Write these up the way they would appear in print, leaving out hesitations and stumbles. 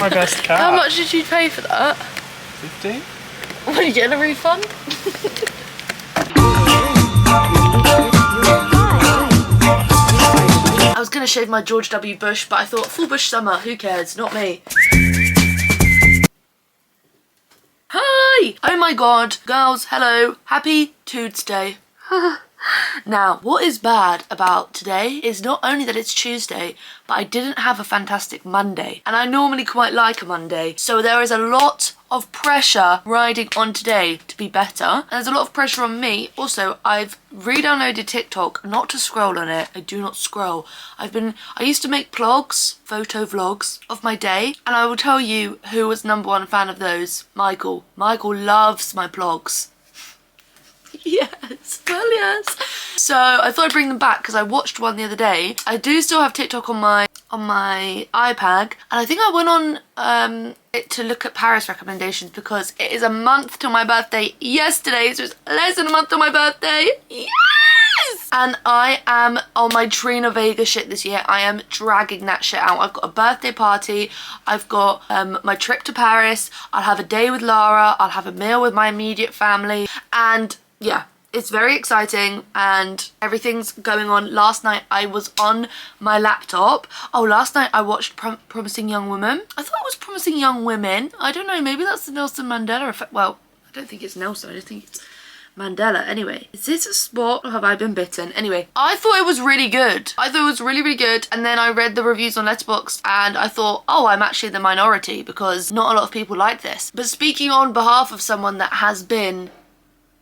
my best cat. How much did you pay for that? 15? Will you get a refund? I was gonna shave my George W. Bush, but I thought full bush summer, who cares? Not me. Hi! Oh my god, girls, hello. Happy Tuesday. Now, what is bad about today is not only that it's Tuesday, but I didn't have a fantastic Monday. And I normally quite like a Monday. So there is a lot of pressure riding on today to be better. And there's a lot of pressure on me. Also, I've re-downloaded TikTok, not to scroll on it. I do not scroll. I used to make vlogs, photo vlogs of my day. And I will tell you who was #1 fan of those. Michael. Michael loves my vlogs. Yes, well yes. So I thought I'd bring them back because I watched one the other day. I do still have TikTok on my iPad, and I think I went on it to look at Paris recommendations because it is a month till my birthday yesterday, so it's less than a month till my birthday. Yes! And I am on my Trina Vega shit this year. I am dragging that shit out. I've got a birthday party. I've got my trip to Paris. I'll have a day with Lara. I'll have a meal with my immediate family, and yeah, it's very exciting and everything's going on. Last night I was on my laptop. Oh, last night I watched Promising Young Woman. I thought it was Promising Young Women. I don't know, maybe that's the Nelson Mandela effect. Well, I don't think it's Nelson, I just think it's Mandela. Anyway, is this a spot or have I been bitten? Anyway, I thought it was really good. I thought it was really, really good. And then I read the reviews on Letterboxd and I thought, oh, I'm actually the minority because not a lot of people like this. But speaking on behalf of someone that has been,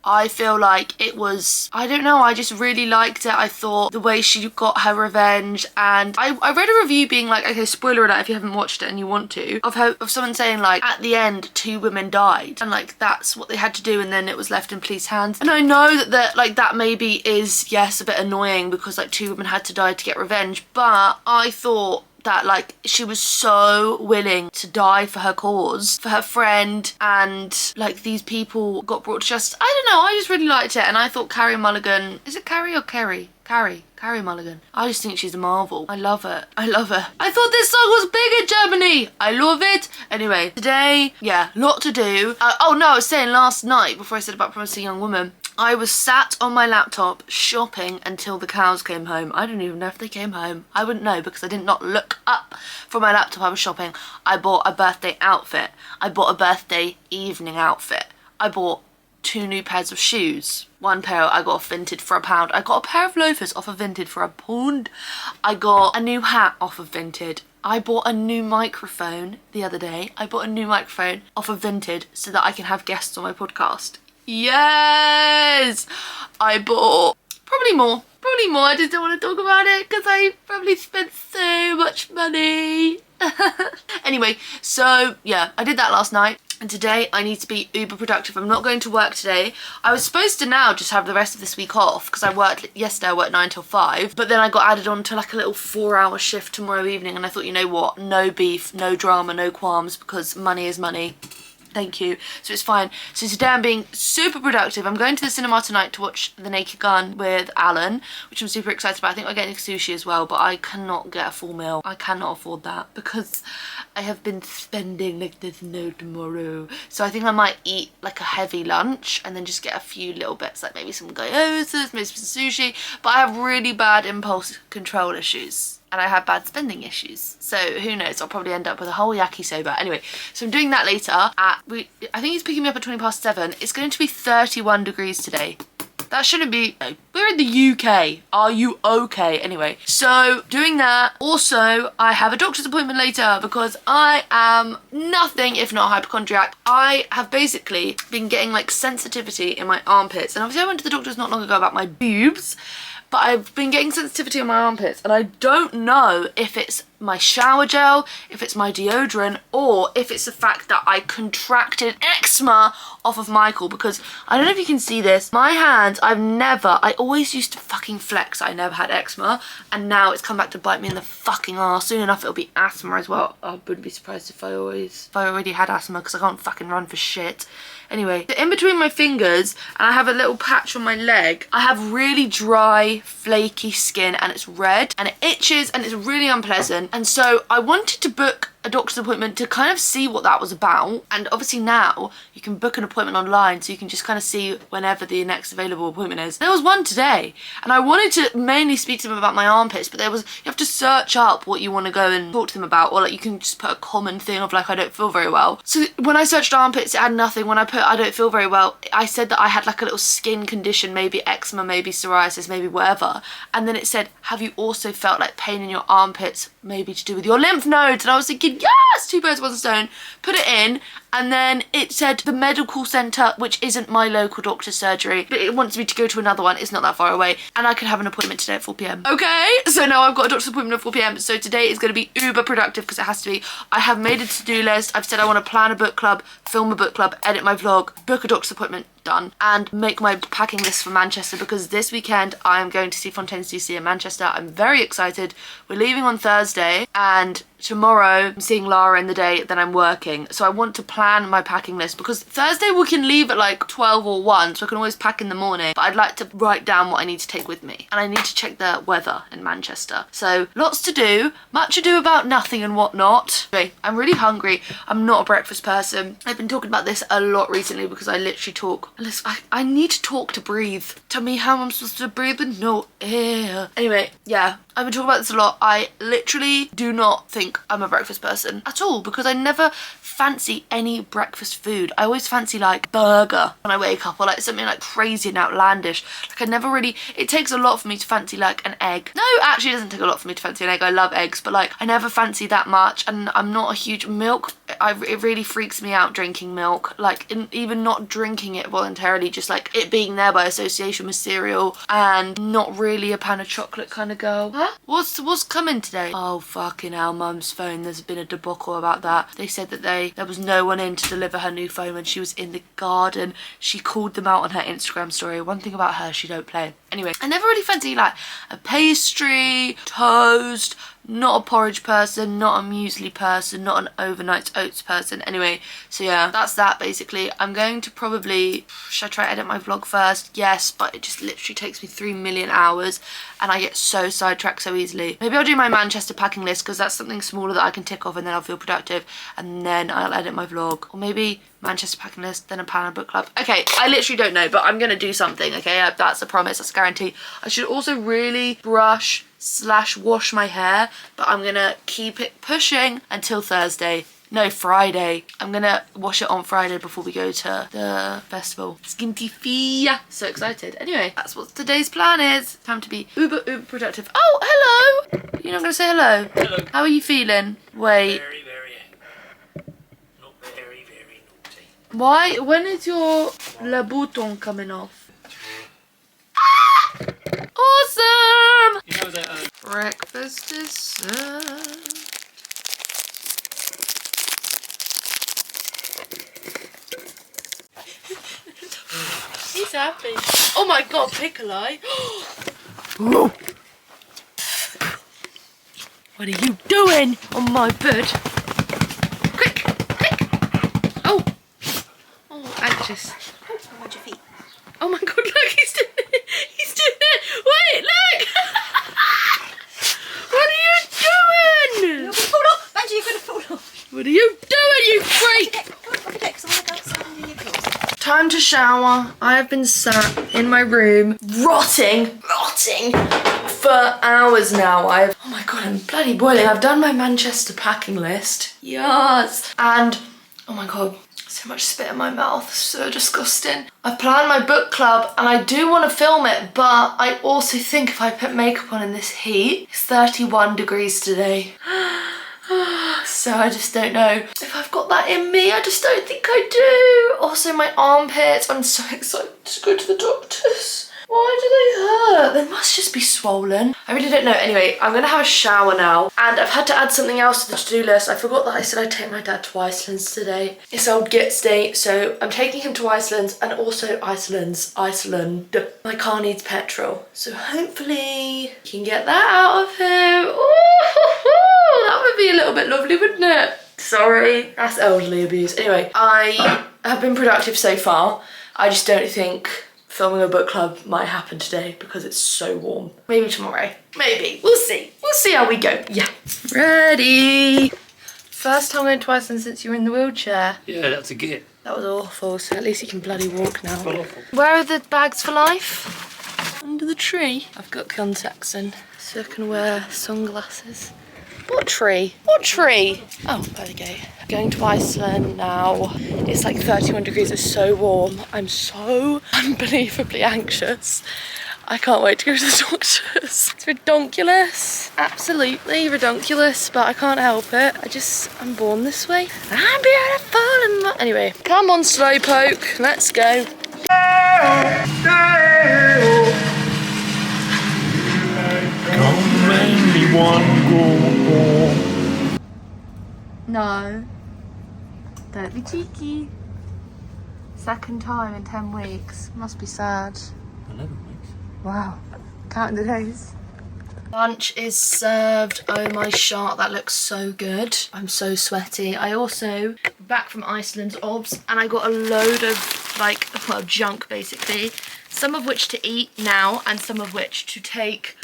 I feel like it was, I don't know, I just really liked it. I thought the way she got her revenge, and I read a review being like, okay, spoiler alert if you haven't watched it and you want to, of someone saying like, at the end 2 women died and like that's what they had to do and then it was left in police hands. And I know that like that maybe is, yes, a bit annoying because like 2 women had to die to get revenge, but I thought that like she was so willing to die for her cause, for her friend, and like these people got brought to justice. I don't know, I just really liked it. And I thought Carrie Mulligan, is it Carrie or Kerry? Carrie Mulligan. I just think she's a marvel. I love her. I love her. I thought this song was big in Germany. I love it. Anyway, today, yeah, lot to do. Oh no, I was saying last night, before I said about Promising Young Woman, I was sat on my laptop shopping until the cows came home. I don't even know if they came home. I wouldn't know because I did not look up from my laptop. I was shopping. I bought a birthday outfit. I bought a birthday evening outfit. I bought 2 new pairs of shoes. 1 pair I got off Vinted for £1. I got a pair of loafers off of Vinted for £1. I got a new hat off of Vinted. I bought a new microphone the other day. I bought a new microphone off of Vinted so that I can have guests on my podcast. Yes! I bought probably more. I just don't want to talk about it because I probably spent so much money. Anyway, so yeah, I did that last night. And today I need to be uber productive. I'm not going to work today. I was supposed to now just have the rest of this week off because yesterday I worked 9 till 5, but then I got added on to like a little 4-hour shift tomorrow evening, and I thought, you know what, no beef, no drama, no qualms, because money is money. Thank you. So it's fine. So today I'm being super productive. I'm going to the cinema tonight to watch The Naked Gun with Alan, which I'm super excited about. I think we're getting sushi as well, but I cannot get a full meal. I cannot afford that because I have been spending like there's no tomorrow. So I think I might eat like a heavy lunch and then just get a few little bits, like maybe some gyozas, maybe some sushi. But I have really bad impulse control issues. And I have bad spending issues. So who knows, I'll probably end up with a whole yakisoba. Anyway, so I'm doing that later I think he's picking me up at 7:20. It's going to be 31 degrees today. That shouldn't be, no. We're in the UK. Are you okay? Anyway, so doing that. Also, I have a doctor's appointment later because I am nothing if not a hypochondriac. I have basically been getting like sensitivity in my armpits. And obviously I went to the doctor's not long ago about my boobs. But I've been getting sensitivity on my armpits and I don't know if it's my shower gel, if it's my deodorant, or if it's the fact that I contracted eczema off of Michael, because I don't know if you can see this. My hands, I always used to fucking flex I never had eczema, and now it's come back to bite me in the fucking arse. Soon enough it'll be asthma as well. I wouldn't be surprised if I already had asthma because I can't fucking run for shit. Anyway, in between my fingers, and I have a little patch on my leg, I have really dry, flaky skin and it's red and it itches and it's really unpleasant. And so I wanted to book a doctor's appointment to kind of see what that was about. And obviously now you can book an appointment online, so you can just kind of see whenever the next available appointment is. There was one today, and I wanted to mainly speak to them about my armpits, but you have to search up what you want to go and talk to them about, or like you can just put a common thing of like, I don't feel very well. So when I searched armpits, it had nothing. When I put I don't feel very well, I said that I had like a little skin condition, maybe eczema, maybe psoriasis, maybe whatever. And then it said, have you also felt like pain in your armpits, maybe to do with your lymph nodes? And I was thinking, yes, 2 birds, 1 stone. Put it in, and then it said the medical centre, which isn't my local doctor's surgery, but it wants me to go to another one. It's not that far away, and I could have an appointment today at 4 p.m. Okay, so now I've got a doctor's appointment at 4 p.m. So today is going to be uber productive, because it has to be. I have made a to-do list. I've said I want to plan a book club, film a book club, edit my vlog, book a doctor's appointment, done, and make my packing list for Manchester, because this weekend I am going to see Fontaine's DC in Manchester. I'm very excited. We're leaving on Thursday, and tomorrow I'm seeing Lara in the day, then I'm working. So I want to plan my packing list, because Thursday we can leave at like 12 or 1, so I can always pack in the morning, but I'd like to write down what I need to take with me, and I need to check the weather in Manchester. So lots to do, much ado about nothing and whatnot. Anyway, I'm really hungry. I'm not a breakfast person. I've been talking about this a lot recently because I literally talk. I need to talk to breathe. Tell me how I'm supposed to breathe with no air. Anyway, yeah, I've been talking about this a lot. I literally do not think I'm a breakfast person at all, because I never fancy any breakfast food. I always fancy like burger when I wake up, or like something like crazy and outlandish. Like I never really, it takes a lot for me to fancy like an egg. No, actually it doesn't take a lot for me to fancy an egg. I love eggs, but like I never fancy that much, and I'm not a huge milk. It really freaks me out drinking milk, like even not drinking it voluntarily, just like it being there by association with cereal, and not really a pan of chocolate kind of girl. Huh? What's coming today? Oh fucking hell, mum's phone. There's been a debacle about that. They said that there was no one in to deliver her new phone when she was in the garden. She called them out on her Instagram story. One thing about her, she don't play. Anyway, I never really fancy like a pastry, toast, not a porridge person, not a muesli person, not an overnight oats person. Anyway, so yeah, that's that basically. I'm going to probably, should I try to edit my vlog first? Yes, but it just literally takes me 3 million hours, and I get so sidetracked so easily. Maybe I'll do my Manchester packing list, because that's something smaller that I can tick off, and then I'll feel productive, and then I'll edit my vlog. Or maybe Manchester packing list, then a plan and book club. Okay, I literally don't know, but I'm gonna do something, okay? That's a promise, that's a guarantee. I should also really brush / wash my hair, but I'm gonna keep it pushing until Thursday. No, Friday. I'm gonna wash it on Friday before we go to the festival. Skinty-fee. So excited. Anyway, that's what today's plan is. Time to be uber productive. Oh, hello! You're not gonna say hello? Hello. How are you feeling? Wait. Very, not very naughty. Why? When is your le bouton coming off? Awesome! You know that, Breakfast is served. He's happy. Oh my god, Piccolo. What are you doing on my bed? Quick, quick. Oh, anxious. Oh, mind your feet. Oh my god, look, he's doing it. He's doing it. Wait, look. What are you doing? You're gonna fall off. Benji, you're gonna fall off. What are you doing, you freak? Come on, look at it, 'cause I want to go outside and do your clothes. Time to shower. I have been sat in my room rotting for hours now. Oh my god, I'm bloody boiling. I've done my Manchester packing list. Yes. And oh my god, so much spit in my mouth. So disgusting. I've planned my book club, and I do want to film it, but I also think if I put makeup on in this heat, it's 31 degrees today. So I just don't know if I've got that in me. I just don't think I do. Also my armpits, I'm so excited to go to the doctors. Why do they hurt? They must just be swollen. I really don't know. Anyway, I'm gonna have a shower now, and I've had to add something else to the to-do list. I forgot that I said I'd take my dad to Iceland today. It's old Git's day, so I'm taking him to Iceland, and also Iceland. My car needs petrol, so hopefully we can get that out of him. Ooh, that would be a little bit lovely, wouldn't it? Sorry, that's elderly abuse. Anyway, I have been productive so far. I just don't think filming a book club might happen today because it's so warm. Maybe tomorrow. Maybe. We'll see. We'll see how we go. Yeah. Ready. First time going to Iceland since you were in the wheelchair. Yeah, that's a git. That was awful, so at least you can bloody walk now. Awful. Where are the bags for life? Under the tree. I've got contacts in, so I can wear sunglasses. What tree? What tree? Oh, there we go. Going to Iceland now. It's like 31 degrees, it's so warm. I'm so unbelievably anxious. I can't wait to go to the doctors. It's redonkulous, absolutely redonkulous, but I can't help it. I'm born this way. I'm beautiful and anyway, come on Slowpoke, let's go. Come anyone go. No, don't be cheeky. Second time in 10 weeks, must be sad. 11 weeks. Wow, counting the days. Lunch is served. Oh my shark, that looks so good. I'm so sweaty. I also, back from Iceland's obs, and I got a load of like, well, junk basically. Some of which to eat now and some of which to take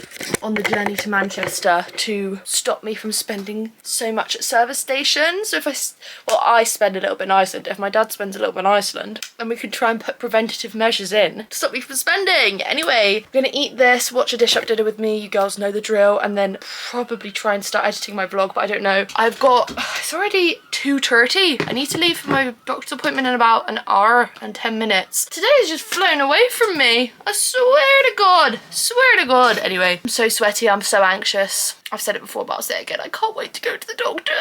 on the journey to Manchester to stop me from spending so much at service stations. So if I spend a little bit in Iceland, if my dad spends a little bit in Iceland, then we could try and put preventative measures in to stop me from spending. Anyway, I'm gonna eat this, watch a dish up dinner with me, you girls know the drill, and then probably try and start editing my vlog, but I don't know. It's already 2:30. I need to leave for my doctor's appointment in about an hour and 10 minutes. Today is just flown away from me. I swear to God. Anyway, I'm so sweaty, I'm so anxious. I've said it before, but I'll say it again. I can't wait to go to the doctor.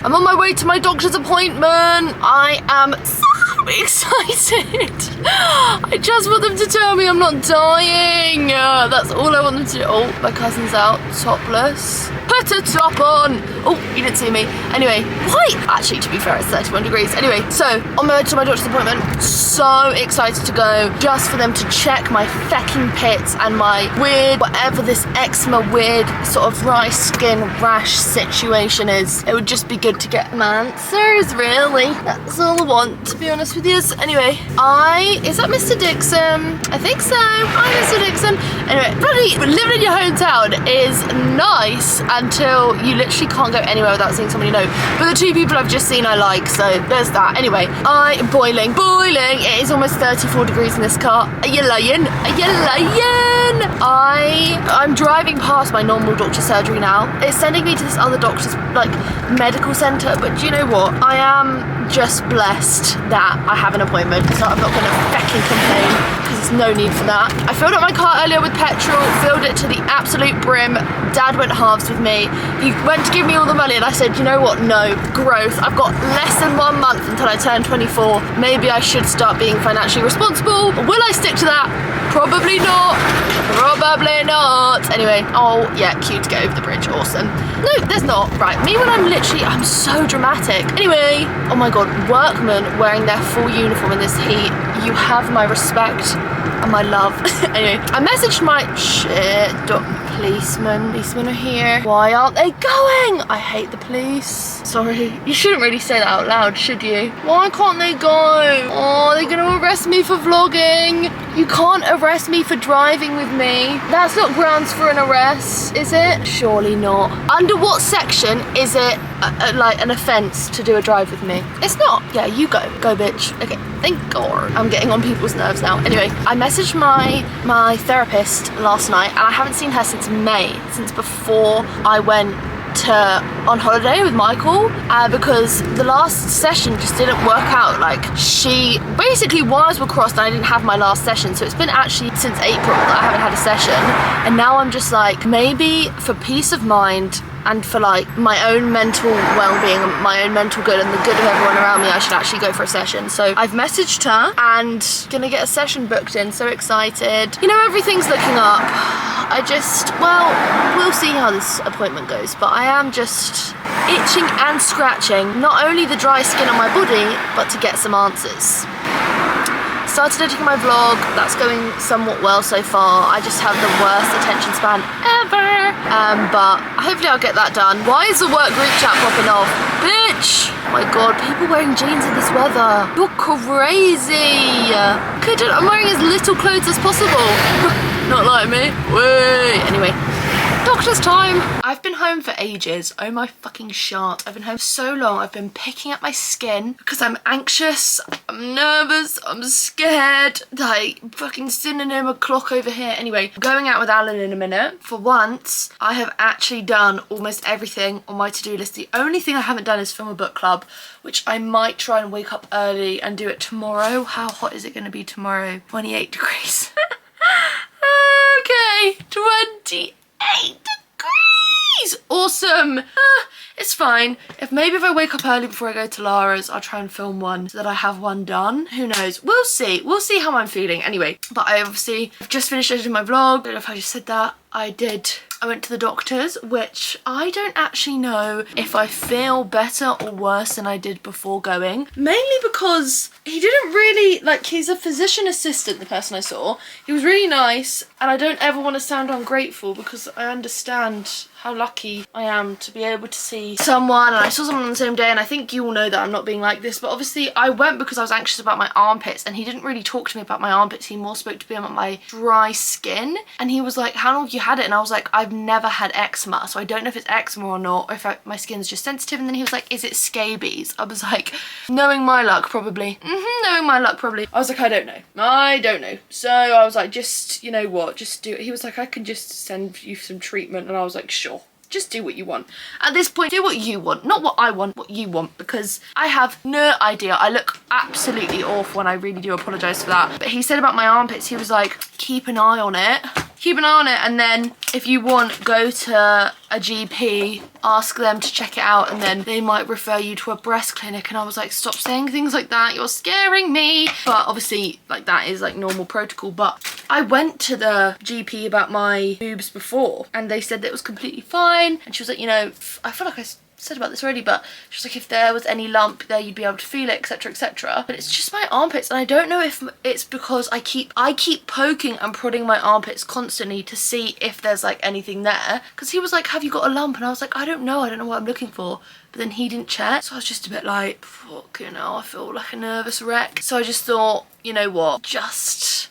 I'm on my way to my doctor's appointment. I am so excited. I just want them to tell me I'm not dying. That's all I want them to do. Oh, my cousin's out, topless. Put a top on. Oh, you didn't see me. Anyway, why? Actually, to be fair, it's 31 degrees. Anyway, so on my way to my doctor's appointment. So excited to go, just for them to check my fecking pits and my weird, whatever this eczema weird sort of dry skin rash situation is. It would just be good to get my answers, really. That's all I want, to be honest with you. Anyway, is that Mr. Dixon? I think so. Hi, Mr. Dixon. Anyway, bloody living in your hometown is nice until you literally can't go anywhere without seeing somebody you know. But the two people I've just seen I like, so there's that. Anyway, I'm boiling. It is almost 34 degrees in this car. Are you lying? I'm driving past my normal doctor's surgery now. It's sending me to this other doctor's like medical centre, but do you know what? I am just blessed that I have an appointment, so I'm not going to fecking complain because there's no need for that. I filled up my car earlier with petrol, filled it to the absolute brim. Dad went halves with me. He went to give me all the money and I said, you know what? No, growth. I've got less than 1 month until I turn 24. Maybe I should start being financially responsible. Will I stick to that? Probably not. Anyway, oh yeah, cute to get over the bridge, awesome. No, there's not. Right, me when I'm so dramatic. Anyway, oh my God, workmen wearing their full uniform in this heat. You have my respect and my love. Anyway, I messaged my policemen are here. Why aren't they going? I hate the police. Sorry, you shouldn't really say that out loud, should you? Why can't they go? Oh, they're gonna arrest me for vlogging. You can't arrest me for driving with me. That's not grounds for an arrest, is it? Surely not. Under what section is it like an offence to do a drive with me? It's not. Yeah, you go bitch. Okay, thank God. I'm getting on people's nerves now. Anyway, I messaged my therapist last night and I haven't seen her since May, since before I went on holiday with Michael, because the last session just didn't work out. Like, she basically wires were crossed and I didn't have my last session, so it's been actually since April that I haven't had a session, and now I'm just like, maybe for peace of mind and for like my own mental well-being, my own mental good and the good of everyone around me, I should actually go for a session. So I've messaged her and gonna get a session booked in. So excited. You know, everything's looking up. Well, we'll see how this appointment goes, but I am just itching and scratching, not only the dry skin on my body, but to get some answers. Started editing my vlog, that's going somewhat well so far. I just have the worst attention span ever. But hopefully I'll get that done. Why is the work group chat popping off? Bitch! Oh my God, people wearing jeans in this weather. You're crazy. I'm wearing as little clothes as possible. Not like me. Wait. Anyway, doctor's time. I've been home for ages. Oh my fucking shart. I've been home so long. I've been picking at my skin because I'm anxious, I'm nervous, I'm scared. Like fucking synonym o'clock over here. Anyway, going out with Alan in a minute. For once, I have actually done almost everything on my to-do list. The only thing I haven't done is film a book club, which I might try and wake up early and do it tomorrow. How hot is it going to be tomorrow? 28 degrees. Okay, 28 degrees. Awesome. It's fine. If I wake up early before I go to Lara's, I'll try and film one so that I have one done. Who knows? We'll see. We'll see how I'm feeling. Anyway, but I've just finished editing my vlog. I don't know if I just said that. I went to the doctor's, which I don't actually know if I feel better or worse than I did before going. Mainly because he didn't really, like, he's a physician assistant, the person I saw. He was really nice, and I don't ever want to sound ungrateful because I understand how lucky I am to be able to see someone, and I saw someone on the same day, and I think you all know that I'm not being like this, but obviously I went because I was anxious about my armpits, and he didn't really talk to me about my armpits. He more spoke to me about my dry skin, and he was like, how long have you had it? And I was like, I've never had eczema, so I don't know if it's eczema or not, or if my skin's just sensitive. And then he was like, is it scabies? I was like, knowing my luck, probably. Knowing my luck, probably. I was like, I don't know. So I was like, just, you know what, just do it. He was like, I can just send you some treatment, and I was like, sure. Just do what you want. At this point, do what you want, not what I want, what you want, because I have no idea. I look absolutely awful, and I really do apologise for that. But he said about my armpits, he was like, keep an eye on it. Keep an eye on it, and then if you want, go to a GP, ask them to check it out, and then they might refer you to a breast clinic. And I was like, stop saying things like that, you're scaring me. But obviously, like, that is like normal protocol. But I went to the GP about my boobs before, and they said that it was completely fine. And she was like, you know, I feel like I said about this already, but she was like, if there was any lump there, you'd be able to feel it, etc, etc. But it's just my armpits, and I don't know if it's because I keep poking and prodding my armpits constantly to see if there's like anything there, because he was like, have you got a lump? And I was like, I don't know what I'm looking for. But then he didn't check, so I was just a bit like, fuck, you know, I feel like a nervous wreck. So I just thought, you know what, just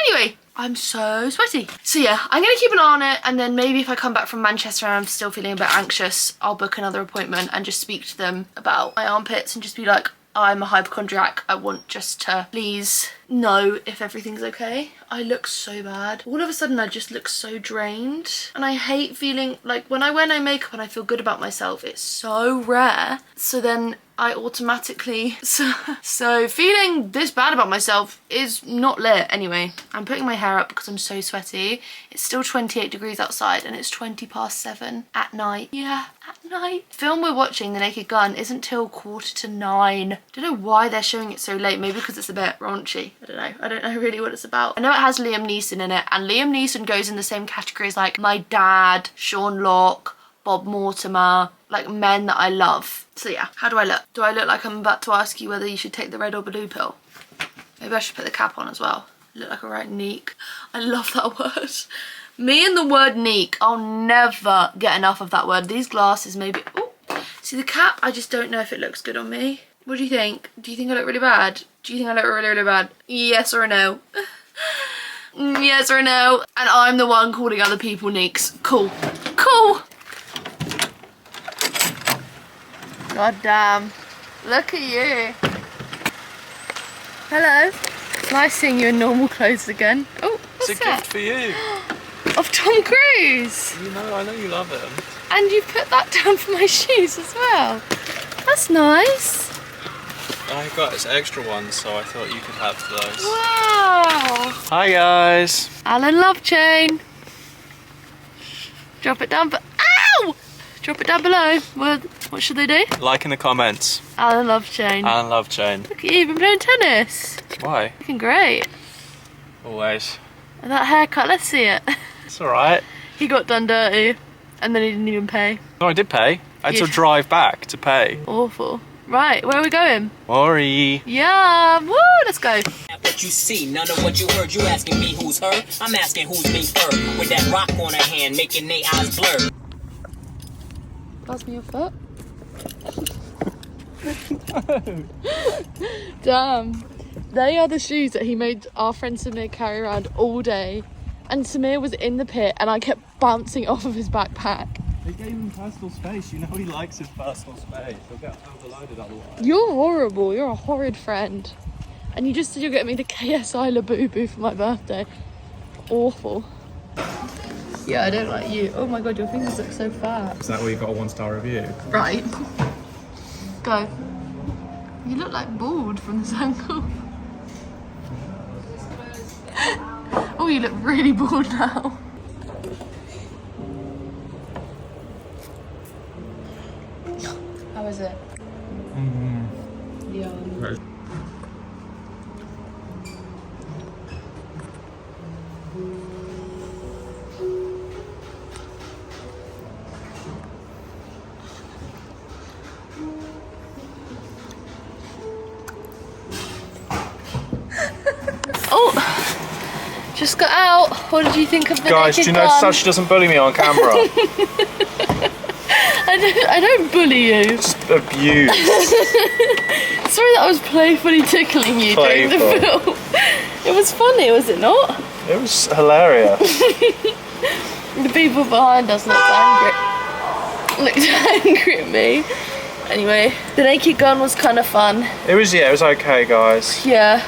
anyway, I'm so sweaty. So yeah, I'm gonna keep an eye on it, and then maybe if I come back from Manchester and I'm still feeling a bit anxious, I'll book another appointment and just speak to them about my armpits and just be like, I'm a hypochondriac. I want just to please know if everything's okay. I look so bad. All of a sudden I just look so drained, and I hate feeling like when I wear no makeup and I feel good about myself, it's so rare. So then I automatically, so feeling this bad about myself is not lit. Anyway, I'm putting my hair up because I'm so sweaty. It's still 28 degrees outside, and it's 7:20 at night. Yeah, at night. The film we're watching, The Naked Gun, isn't till 9:15. Don't know why they're showing it so late. Maybe because it's a bit raunchy. I don't know really what it's about. I know it has Liam Neeson in it, and Liam Neeson goes in the same category as like my dad, Sean Locke, Bob Mortimer, like men that I love. So yeah, how do I look? Do I look like I'm about to ask you whether you should take the red or blue pill? Maybe I should put the cap on as well. Look like a right neek. I love that word. Me and the word neek. I'll never get enough of that word. These glasses maybe. Oh, see the cap? I just don't know if it looks good on me. What do you think? Do you think I look really bad? Do you think I look really, really bad? Yes or no? Yes or no? And I'm the one calling other people neeks. Cool. Cool. God damn. Look at you. Hello. It's nice seeing you in normal clothes again. Oh, what's It's a that? gift for you. Of Tom Cruise. You know, I know you love him. And you put that down for my shoes as well. That's nice. I got his extra ones, so I thought you could have those. Wow. Hi guys. Alan Love Chain. Drop it down, ow! Drop it down below. What should they do? Like in the comments. Alan Love Chain. Alan Love Chain. Look at you, you've been playing tennis. Why? Looking great. Always. And that haircut, let's see it. It's alright. He got done dirty, and then he didn't even pay. No, I did pay. I had You- to drive back to pay. Awful. Right, where are we going? Worry. Yeah, woo, let's go. What you see, none of what you heard. You asking me who's her? I'm asking who's me her. With that rock on her hand, making their eyes blur. Pass me your foot. Damn. They are the shoes that he made our friend Samir carry around all day and Samir was in the pit and I kept bouncing off of his backpack. They gave him personal space. You know he likes his personal space. He'll get overloaded otherwise. You're horrible. You're a horrid friend. And you just said you'll get me the KSI Labubu for my birthday. Awful. Yeah, I don't like you. Oh my god, your fingers look so fat. Is that where you got a 1-star review? Right. Go. You look like bald from this angle. Oh, you look really bald now. How is it? Yeah. Oh, just got out. What did you think of the Guys, do naked you notice gun? how she doesn't bully me on camera? I don't bully you. Just abuse. Sorry that I was playfully tickling you during the film. It was funny, was it not? It was hilarious. The people behind us looked angry at me. Anyway, the naked gun was kind of fun. It was okay, guys. Yeah.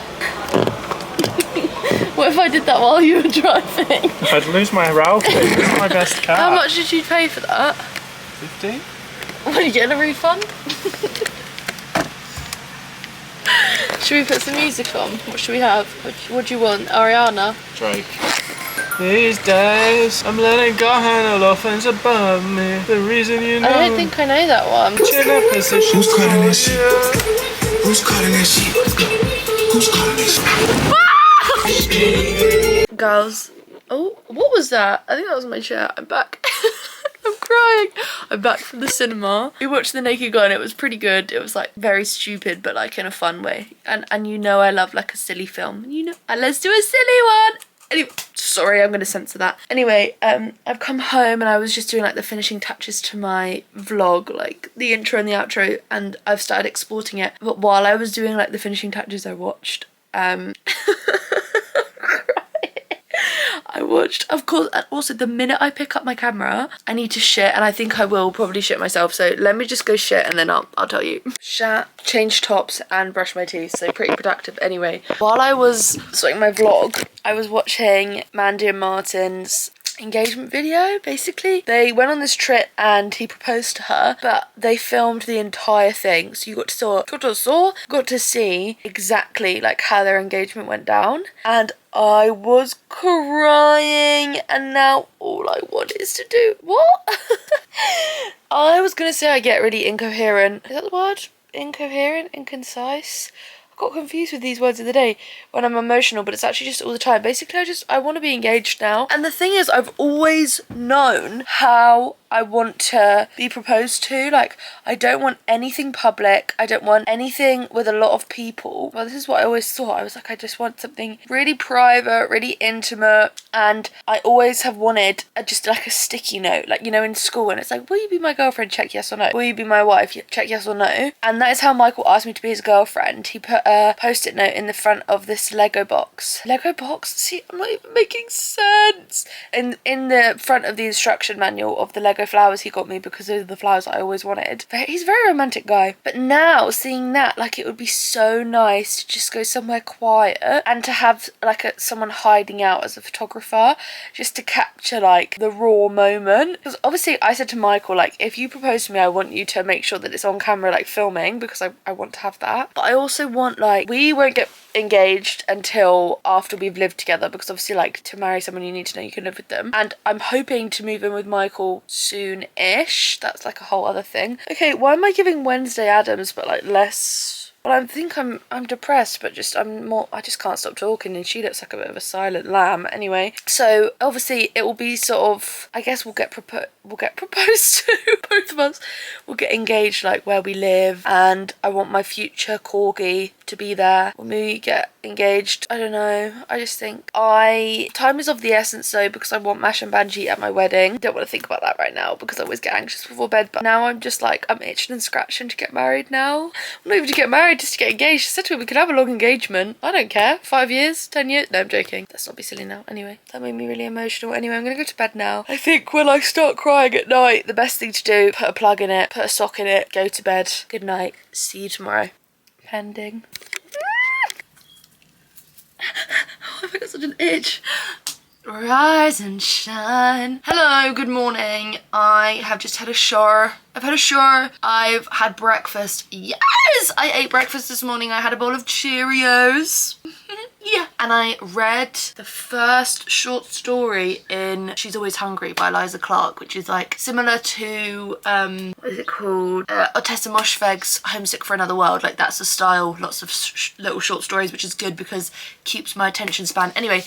What if I did that while you were driving? I'd lose my Ralphie. This is my best cat. How much did you pay for that? 15? Are you getting a refund? Should we put some music on? What should we have? What do you want? Ariana? Drake. These days, I'm letting God handle all things above me. The reason you know. I don't think I know that one. Who's cutting that shit? Who's cutting that shit? Who's cutting that shit? Girls. Oh, what was that? I think that was my chair. I'm back. I'm crying. I'm back from the cinema. We watched The Naked Gun. It was pretty good. It was like very stupid, but like in a fun way. And you know I love like a silly film. You know, and let's do a silly one. Anyway, sorry, I'm gonna censor that. Anyway, I've come home and I was just doing like the finishing touches to my vlog, like the intro and the outro, and I've started exporting it. But while I was doing like the finishing touches, I watched I watched, of course, and also the minute I pick up my camera, I need to shit, and I think I will probably shit myself, so let me just go shit and then I'll tell you. Shat, change tops, and brush my teeth, so pretty productive. Anyway, while I was sorting my vlog, I was watching Mandy and Martin's engagement video. Basically, they went on this trip and he proposed to her, but they filmed the entire thing, so you got to see exactly like how their engagement went down, and I was crying, and now all I want is to do what? I was gonna say I get really incoherent. Is that the word? Incoherent? Inconcise? Got confused with these words of the day when I'm emotional, but it's actually just all the time. Basically, I want to be engaged now. And the thing is, I've always known how I want to be proposed to. Like, I don't want anything public. I don't want anything with a lot of people. Well, this is what I always thought. I was like, I just want something really private, really intimate. And I always have wanted just like a sticky note, like, you know, in school, and it's like, will you be my girlfriend? Check yes or no. Will you be my wife? Check yes or no. And that is how Michael asked me to be his girlfriend. He put a post-it note in the front of this Lego box. Lego box? See, I'm not even making sense. In the front of the instruction manual of the Lego flowers he got me, because those are the flowers I always wanted. He's a very romantic guy. But now, seeing that, like, it would be so nice to just go somewhere quiet and to have, like, someone hiding out as a photographer, just to capture, like, the raw moment. Because obviously, I said to Michael, like, if you propose to me, I want you to make sure that it's on camera, like, filming, because I want to have that. But I also want, like, we won't get engaged until after we've lived together, because obviously, like, to marry someone you need to know you can live with them, and I'm hoping to move in with Michael soon-ish. That's like a whole other thing. Okay, why am I giving Wednesday Addams but like less? Well, I think I'm depressed, but I just can't stop talking, and she looks like a bit of a silent lamb. Anyway, so obviously it will be sort of, I guess we'll get proposed to. Both of us will get engaged, like where we live, and I want my future corgi to be there when we get engaged. I don't know. I just think time is of the essence though, because I want Mash and Banji at my wedding. Don't want to think about that right now because I always get anxious before bed, but now I'm just like, I'm itching and scratching to get married now. I'm not even to get married notice to get engaged. I said to her we could have a long engagement. I don't care. 5 years, 10 years. No, I'm joking. Let's not be silly now. Anyway, that made me really emotional. Anyway, I'm gonna go to bed now. I think when I start crying at night, the best thing to do, put a plug in it, put a sock in it, go to bed. Good night. See you tomorrow. Pending. Oh, I've got such an itch. Rise and shine. Hello, good morning. I have just had a shower. I've had a shower. I've had breakfast. Yes! I ate breakfast this morning. I had a bowl of Cheerios. Yeah. And I read the first short story in She's Always Hungry by Liza Clark, which is like similar to, what is it called? Ottessa Moshfegh's Homesick for Another World. Like that's the style. Lots of little short stories, which is good because it keeps my attention span. Anyway,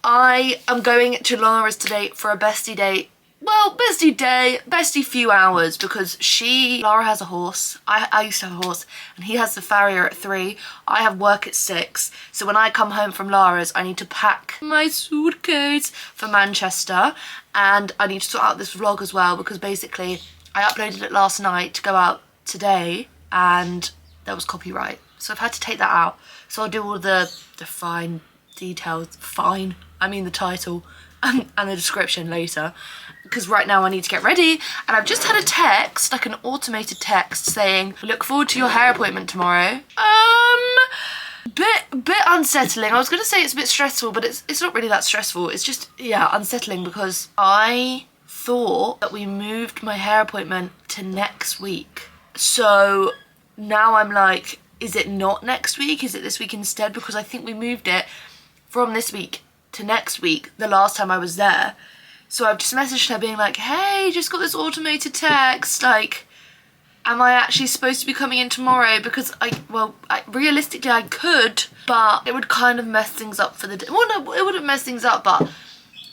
I am going to Laura's today for a bestie date. Well, bestie day, bestie few hours, because Laura has a horse. I used to have a horse, and he has the farrier at 3. I have work at 6. So when I come home from Laura's, I need to pack my suitcase for Manchester, and I need to sort out this vlog as well, because basically I uploaded it last night to go out today, and there was copyright. So I've had to take that out. So I'll do all the fine details. Fine. I mean the title and the description later, because right now I need to get ready. And I've just had a text, like an automated text saying, look forward to your hair appointment tomorrow. Bit unsettling. I was gonna say it's a bit stressful, but it's not really that stressful. It's just, yeah, unsettling, because I thought that we moved my hair appointment to next week. So now I'm like, is it not next week? Is it this week instead? Because I think we moved it from this week to next week the last time I was there. So I've just messaged her being like, hey, just got this automated text, like, am I actually supposed to be coming in tomorrow? Because realistically I could, but it would kind of mess things up for the day. Well, no, it wouldn't mess things up, but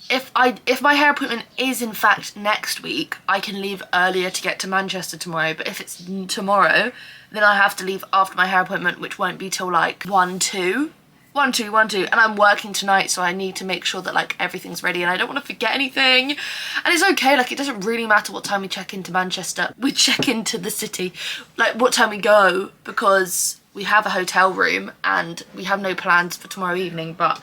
if my hair appointment is in fact next week, I can leave earlier to get to Manchester tomorrow. But if it's tomorrow, then I have to leave after my hair appointment, which won't be till like 1-2. And I'm working tonight, so I need to make sure that like everything's ready, and I don't want to forget anything. And it's okay, like it doesn't really matter what time we check into Manchester. We check into the city, like what time we go, because we have a hotel room and we have no plans for tomorrow evening. But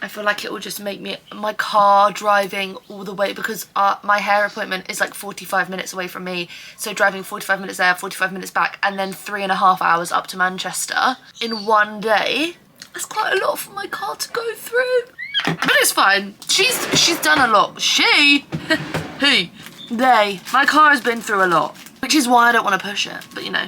I feel like it will just make my car driving all the way, because my hair appointment is like 45 minutes away from me, so driving 45 minutes there, 45 minutes back, and then 3.5 hours up to Manchester in one day. That's quite a lot for my car to go through. But it's fine. She's done a lot. My car has been through a lot, which is why I don't want to push it. But you know,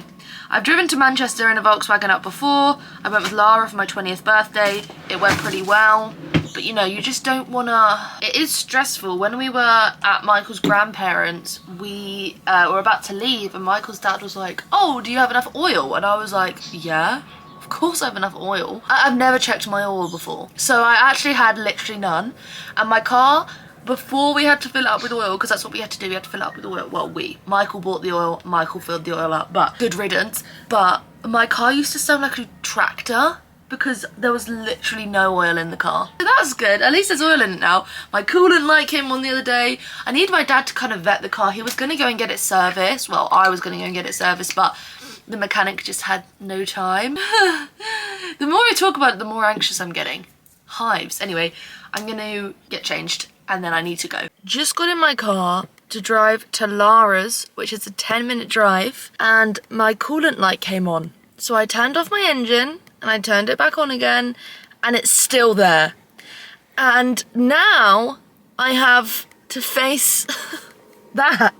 I've driven to Manchester in a Volkswagen up before. I went with Lara for my 20th birthday. It went pretty well. But you know, you just don't want to... It is stressful. When we were at Michael's grandparents, we were about to leave, and Michael's dad was like, oh, do you have enough oil? And I was like, yeah. Of course I have enough oil. I've never checked my oil before. So I actually had literally none. And my car, before we had to fill it up with oil, because that's what we had to do, we had to fill it up with oil. Well, Michael bought the oil, Michael filled the oil up, but good riddance. But my car used to sound like a tractor, because there was literally no oil in the car. So that's good, at least there's oil in it now. My coolant light came on the other day. I need my dad to kind of vet the car. He was gonna go and get it serviced. Well, I was gonna go and get it serviced, but the mechanic just had no time. The more I talk about it, the more anxious I'm getting. Hives. Anyway, I'm gonna get changed and then I need to go. Just got in my car to drive to Lara's, which is a 10-minute drive, and my coolant light came on. So I turned off my engine and I turned it back on again, and it's still there. And now I have to face that.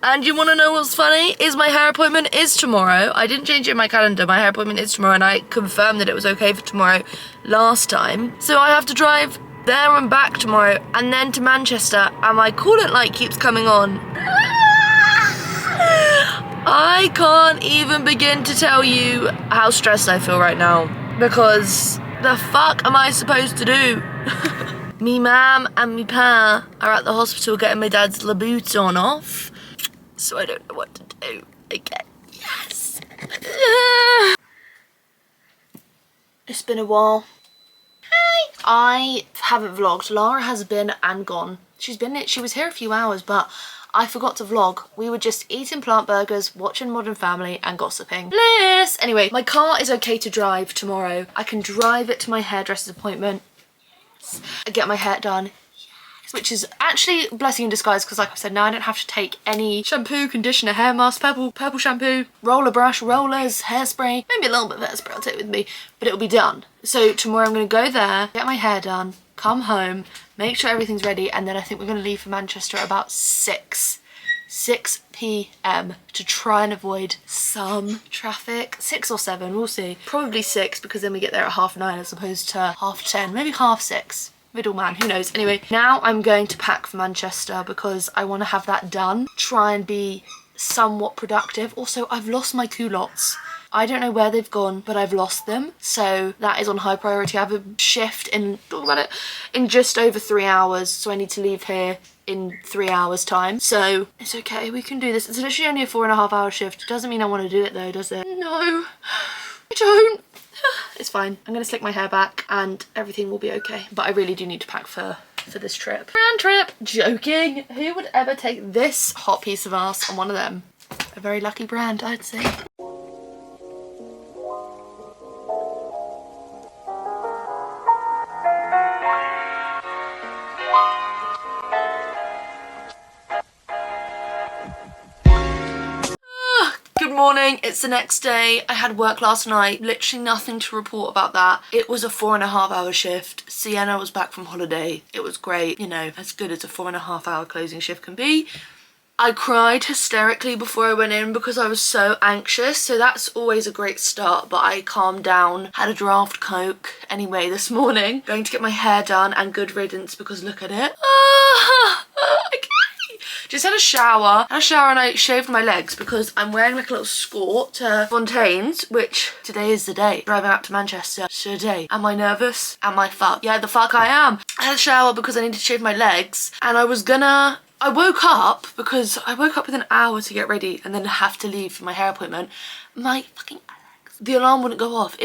And you want to know what's funny? Is my hair appointment is tomorrow. I didn't change it in my calendar. My hair appointment is tomorrow, and I confirmed that it was okay for tomorrow last time. So I have to drive there and back tomorrow, and then to Manchester, and my coolant light keeps coming on. I can't even begin to tell you how stressed I feel right now, because the fuck am I supposed to do? Me mum and me pa are at the hospital getting my dad's Louboutin off, so I don't know what to do. Okay, yes. It's been a while. Hi. I haven't vlogged. Lara has been and gone. She was here a few hours, but I forgot to vlog. We were just eating plant burgers, watching Modern Family and gossiping. Bliss! Anyway, my car is okay to drive tomorrow. I can drive it to my hairdresser's appointment. I get my hair done. Which is actually a blessing in disguise because, like I said, now I don't have to take any shampoo, conditioner, hair mask, purple shampoo, roller brush, rollers, hairspray, maybe a little bit of hairspray I'll take with me, but it'll be done. So tomorrow I'm going to go there, get my hair done, come home, make sure everything's ready, and then I think we're going to leave for Manchester at about 6 p.m. to try and avoid some traffic. 6 or 7, we'll see. Probably 6 because then we get there at 9:30 as opposed to 10:30, maybe 6:30. Middleman, who knows. Anyway, now I'm going to pack for Manchester because I want to have that done. Try and be somewhat productive. Also, I've lost my culottes. I don't know where they've gone, but I've lost them. So that is on high priority. I have a shift in just over 3 hours. So I need to leave here in 3 hours time. So it's okay, we can do this. It's literally only a 4.5 hour shift. Doesn't mean I want to do it though, does it? No, I don't. It's fine. I'm going to slick my hair back and everything will be okay. But I really do need to pack for this trip. Brand trip! Joking! Who would ever take this hot piece of ass on one of them? A very lucky brand, I'd say. Good morning, it's the next day. I had work last night, literally nothing to report about that. It was a 4.5 hour shift. Sienna was back from holiday. It was great, you know, as good as a 4.5 hour closing shift can be. I cried hysterically before I went in because I was so anxious, so that's always a great start, but I calmed down, had a draft Coke anyway this morning, going to get my hair done and good riddance because look at it. Okay. Just had a shower and I shaved my legs because I'm wearing like a little skirt to Fontaine's, which today is the day. Driving out to Manchester today. Am I nervous? Am I fucked? Yeah, the fuck I am. I had a shower because I needed to shave my legs and I woke up because I woke up with an hour to get ready and then have to leave for my hair appointment. My fucking Alexa, the alarm wouldn't go off.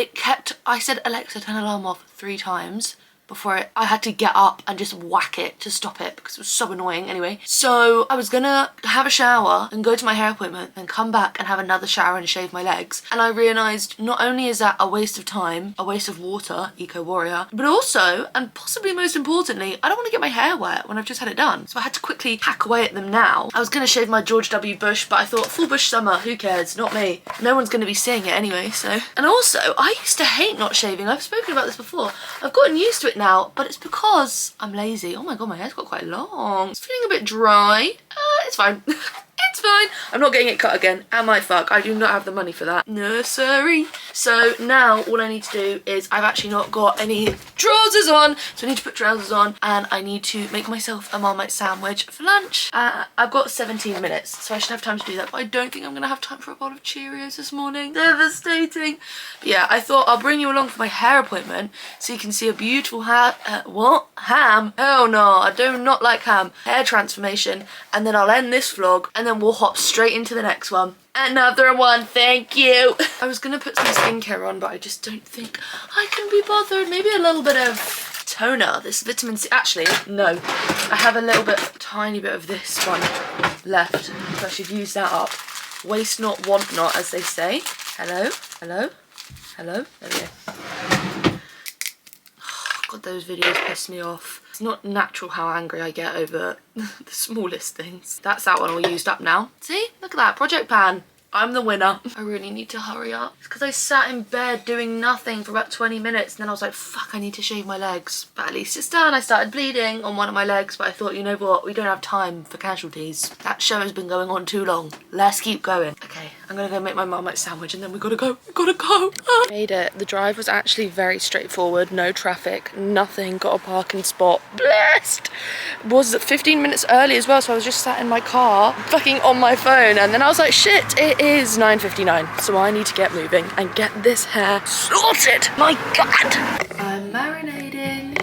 I said, Alexa, turn alarm off 3 times. Before I had to get up and just whack it to stop it because it was so annoying anyway. So I was gonna have a shower and go to my hair appointment, then come back and have another shower and shave my legs. And I realised not only is that a waste of time, a waste of water, eco warrior, but also, and possibly most importantly, I don't want to get my hair wet when I've just had it done. So I had to quickly hack away at them now. I was gonna shave my George W. Bush, but I thought full bush summer, who cares? Not me. No one's gonna be seeing it anyway, so. And also, I used to hate not shaving. I've spoken about this before. I've gotten used to it now, but it's because I'm lazy. Oh my god, my hair's got quite long. It's feeling a bit dry. It's fine. It's fine. I'm not getting it cut again. Am I fuck? I do not have the money for that. No, sorry. So now all I need to do is I've actually not got any trousers on. So I need to put trousers on and I need to make myself a Marmite sandwich for lunch. I've got 17 minutes, so I should have time to do that. But I don't think I'm going to have time for a bowl of Cheerios this morning. Devastating. But yeah, I thought I'll bring you along for my hair appointment so you can see a beautiful what? Ham? Oh no, I do not like ham. Hair transformation. And then I'll end this vlog and then we'll hop straight into the next one. Another one, thank you. I was gonna put some skincare on, but I just don't think I can be bothered. Maybe a little bit of toner, this vitamin C. Actually, no. I have a little bit, tiny bit of this one left, so I should use that up. Waste not, want not, as they say. Hello, hello, hello. There we go. Oh, God, those videos piss me off. It's not natural how angry I get over the smallest things. That's that one all used up now. See? Look at that. Project pan. I'm the winner. I really need to hurry up. It's because I sat in bed doing nothing for about 20 minutes and then I was like, fuck, I need to shave my legs. But at least it's done. I started bleeding on one of my legs, but I thought, you know what? We don't have time for casualties. That show has been going on too long. Let's keep going. Okay, I'm gonna go make my Marmite sandwich and then we gotta go. We gotta go. Made it. The drive was actually very straightforward. No traffic, nothing. Got a parking spot. Blessed. Was 15 minutes early as well, so I was just sat in my car, fucking on my phone, and then I was like, shit, it is 9:59, so I need to get moving and get this hair sorted. My God. I'm marinating.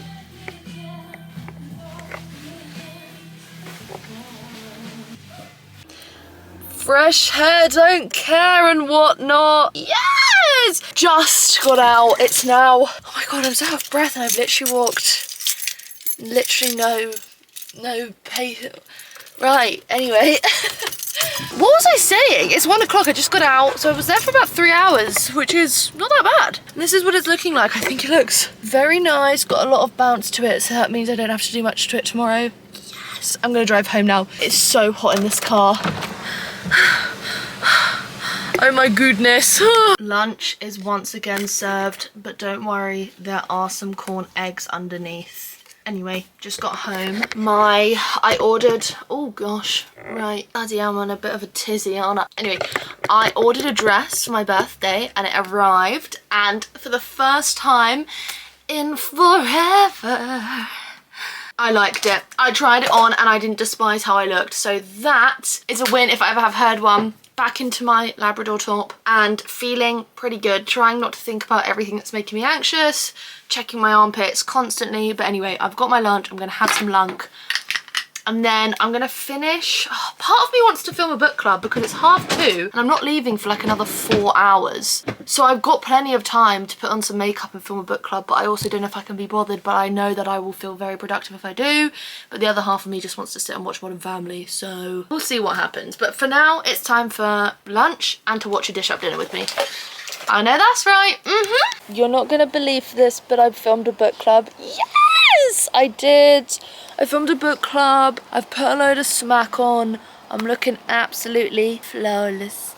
Fresh hair, don't care and whatnot. Yes! Just got out. It's now, oh my God, I'm so out of breath and I've literally walked, literally no Right, anyway. What was I saying? It's 1 o'clock, I just got out. So I was there for about 3 hours, which is not that bad. And this is what it's looking like. I think it looks very nice, got a lot of bounce to it. So that means I don't have to do much to it tomorrow. Yes, I'm gonna drive home now. It's so hot in this car. Oh my goodness. Lunch is once again served, but don't worry, there are some corn eggs underneath. Anyway, just got home. I ordered, oh gosh, right, bloody hell, I'm on a bit of a tizzy, aren't I? Anyway, I ordered a dress for my birthday and it arrived, and for the first time in forever, I liked it. I tried it on and I didn't despise how I looked, so that is a win if I ever have heard one. Back into my Labrador top and feeling pretty good, trying not to think about everything that's making me anxious, checking my armpits constantly. But anyway, I've got my lunch, I'm gonna have some lunch, and then I'm gonna finish. Part of me wants to film a book club because it's 2:30 and I'm not leaving for like another 4 hours. So I've got plenty of time to put on some makeup and film a book club, but I also don't know if I can be bothered, but I know that I will feel very productive if I do. But the other half of me just wants to sit and watch Modern Family, so we'll see what happens. But for now, it's time for lunch and to watch a dish up dinner with me. I know that's right. You're not gonna believe this, but I filmed a book club. Yes, I did. I filmed a book club. I've put a load of smack on. I'm looking absolutely flawless.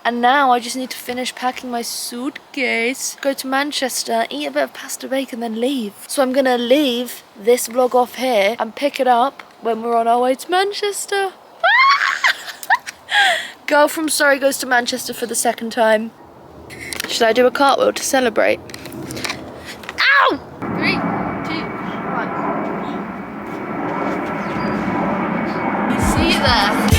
And now I just need to finish packing my suitcase, go to Manchester, eat a bit of pasta bacon, then leave. So I'm gonna leave this vlog off here and pick it up when we're on our way to Manchester. Girl from Surrey goes to Manchester for the 2nd time. Should I do a cartwheel to celebrate? Ow! 3, 2, 1. See you there.